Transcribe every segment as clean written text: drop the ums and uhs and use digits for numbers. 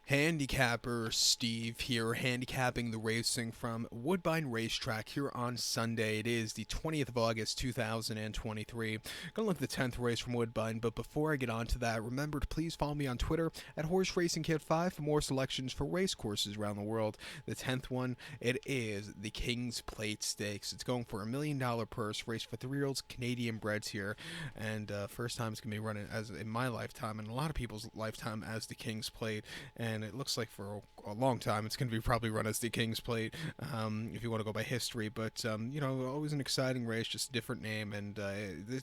Handicapper Steve here, handicapping the racing from Woodbine Racetrack here on Sunday. It is the 20th of August, 2023. Gonna look at the 10th race from Woodbine, but before I get on to that, remember to please follow me on Twitter at Horse Racing Kid 5 for more selections for race courses around the world. The 10th one, it is the King's Plate Stakes. It's going for $1 million purse, race for 3-year-olds, Canadian breds here, and first time it's gonna be running as in my lifetime and a lot of people's lifetime as the King's Plate. And it looks like for a long time it's going to be probably run as the King's Plate, if you want to go by history. But always an exciting race, just a different name, and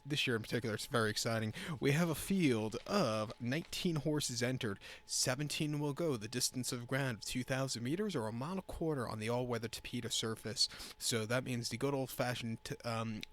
this year in particular, it's very exciting. We have a field of 19 horses entered. 17 will go the distance of ground of 2,000 meters or a mile and a quarter on the all-weather Tapeta surface. So that means the good old-fashioned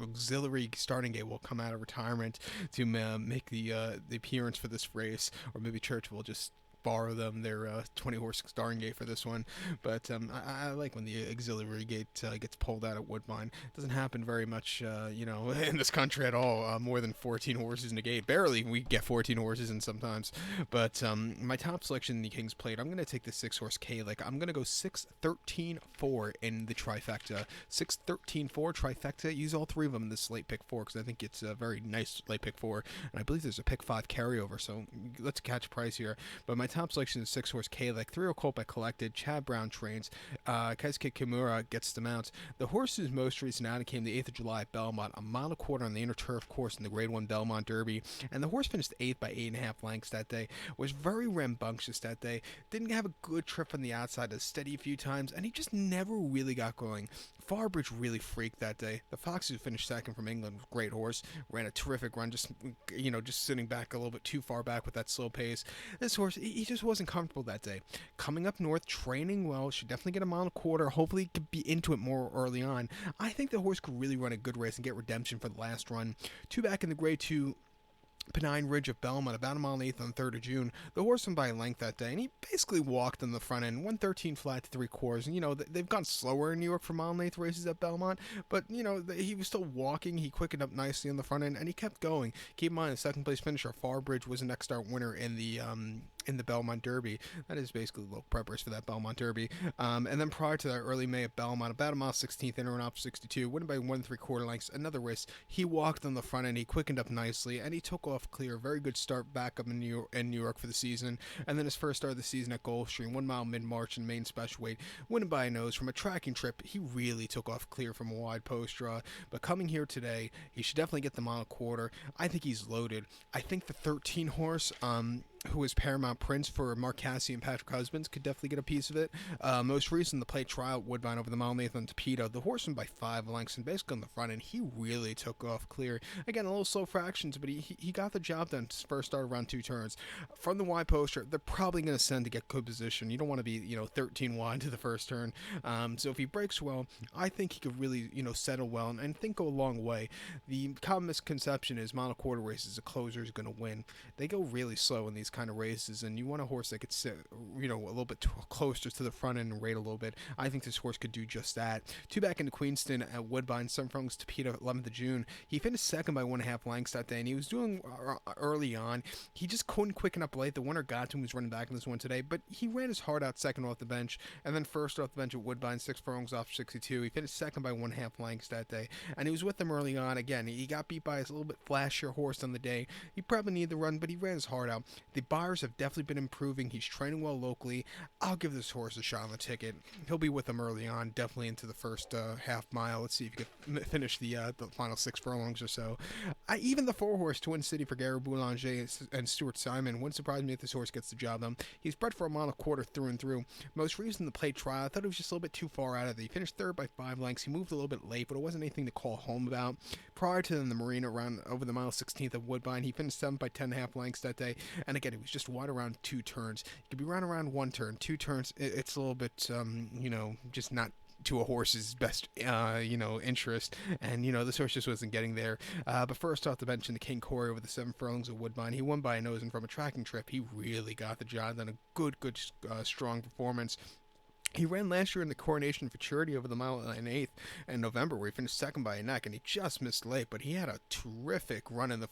auxiliary starting gate will come out of retirement to make the appearance for this race, or maybe Church will just borrow them their 20 horse starting gate for this one. But I like when the auxiliary gate gets pulled out at Woodbine. It doesn't happen very much in this country at all. More than 14 horses in a gate, barely. We get 14 horses in sometimes. But my top selection in the King's Plate, I'm going to take the 6 horse Kalik. I'm going to go 6-13-4 in the trifecta. 6-13-4 trifecta. Use all 3 of them in this late pick 4 because I think it's a very nice late pick 4, and I believe there's a pick 5 carryover, so let's catch a price here. But my top selection is 6 horse Kalik. 3-year-old colt I collected. Chad Brown trains. Keisuke Kimura gets the mounts. The horse whose most recent outing came the 8th of July at Belmont, a mile and a quarter on the inner turf course in the Grade 1 Belmont Derby. And the horse finished 8th by 8.5 lengths that day. Was very rambunctious that day. Didn't have a good trip on the outside, a steady a few times, and he just never really got going. Farbridge really freaked that day. The Fox, who finished second from England, great horse, ran a terrific run, just sitting back a little bit too far back with that slow pace. This horse, he just wasn't comfortable that day. Coming up north, training well, should definitely get a mile and a quarter. Hopefully, he could be into it more early on. I think the horse could really run a good race and get redemption for the last run. 2 back in the Grade 2 Pennine Ridge of Belmont, about a mile and 1/8 on the 3rd of June. The horse won by a length that day, and he basically walked in the front end, 113 flat to 3/4. And, they've gone slower in New York for mile and 1/8 races at Belmont, but, he was still walking. He quickened up nicely on the front end, and he kept going. Keep in mind, the second place finisher, Farbridge, was the next start winner in the Belmont Derby. That is basically little preppers for that Belmont Derby. And then prior to that, early May at Belmont, about a mile 16th, inner and off 62, winning by 1 3/4 lengths. Another race, he walked on the front end, he quickened up nicely, and he took off clear. Very good start back up in New York for the season. And then his first start of the season at Gulfstream, 1 mile mid-March in Maine special weight, winning by a nose. From a tracking trip, he really took off clear from a wide post draw. But coming here today, he should definitely get the mile and a quarter. I think he's loaded. I think the 13 horse, who is Paramount Prince for Mark Cassidy and Patrick Husbands, could definitely get a piece of it. Most recent, the plate trial at Woodbine over the mile and 1/8 on Tapeta. The horse won by 5 lengths, and basically on the front end, he really took off clear. Again, a little slow fractions, but he got the job done. His first start around 2 turns. From the wide poster, they're probably going to send to get good position. You don't want to be, 13 wide to the first turn. So if he breaks well, I think he could really, settle well and think go a long way. The common misconception is mile and a quarter races, the closer is going to win. They go really slow in these kind of races, and you want a horse that could sit, a little bit closer to the front end and rate a little bit. I think this horse could do just that. 2 back into Queenston at Woodbine, 7 furlongs to Tapeta, 11th of June. He finished second by 1.5 lengths that day, and he was doing early on. He just couldn't quicken up late. The winner got to him, was running back in this one today, but he ran his heart out second off the bench, and then first off the bench at Woodbine, 6 furlongs off 62. He finished second by 1.5 lengths that day, and he was with them early on. Again, he got beat by his little bit flashier horse on the day. He probably needed the run, but he ran his heart out. The Buyers have definitely been improving. He's training well locally. I'll give this horse a shot on the ticket. He'll be with them early on, definitely into the first half mile. Let's see if he can finish the final 6 furlongs or so. Even the 4 horse Twin City for Gary Boulanger and Stuart Simon wouldn't surprise me if this horse gets the job done. He's bred for a mile and a quarter through and through. Most recent in the plate trial, I thought it was just a little bit too far out of it. He finished 3rd by 5 lengths. He moved a little bit late, but it wasn't anything to call home about. Prior to the Marina around over the mile 16th of Woodbine, he finished 7th by 10.5 lengths that day. And again, he was just wide around 2 turns. He could be around 1 turn. 2 turns, it's a little bit, just not to a horse's best, interest. And, this horse just wasn't getting there. But first off the bench in the King Corey over the 7 furlongs of Woodbine, he won by a nose, and from a tracking trip, he really got the job done. A good, strong performance. He ran last year in the Coronation Futurity over the mile and eighth in November, where he finished second by a neck, and he just missed late. But he had a terrific run in the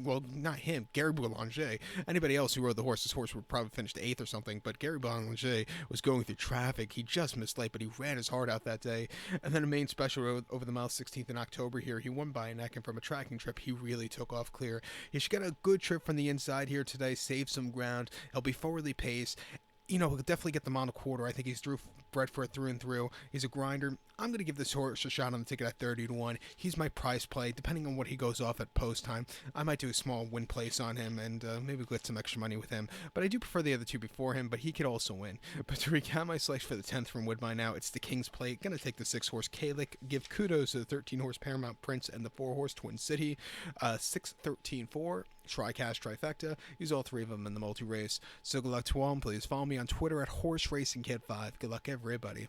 well, not him, Gary Boulanger. Anybody else who rode the horse, this horse would probably finished eighth or something. But Gary Boulanger was going through traffic. He just missed late, but he ran his heart out that day. And then a main special over the mile 16th in October here, he won by a neck, and from a tracking trip, he really took off clear. He should get a good trip from the inside here today, save some ground. He'll be forwardly paced. He'll definitely get them on a quarter. I think he's bred for it through and through. He's a grinder. I'm going to give this horse a shot on the ticket at 30-1. He's my price play. Depending on what he goes off at post time, I might do a small win place on him and maybe get some extra money with him. But I do prefer the other two before him, but he could also win. But to recap my selection for the 10th from Woodbine now, it's the King's Plate. Going to take the 6-horse Kalik. Give kudos to the 13-horse Paramount Prince and the 4-horse Twin City. 6-13-4. TriCash Trifecta. Use all three of them in the multi-race. So good luck to all, and please follow me on Twitter at HorseRacingKid5. Good luck, everybody.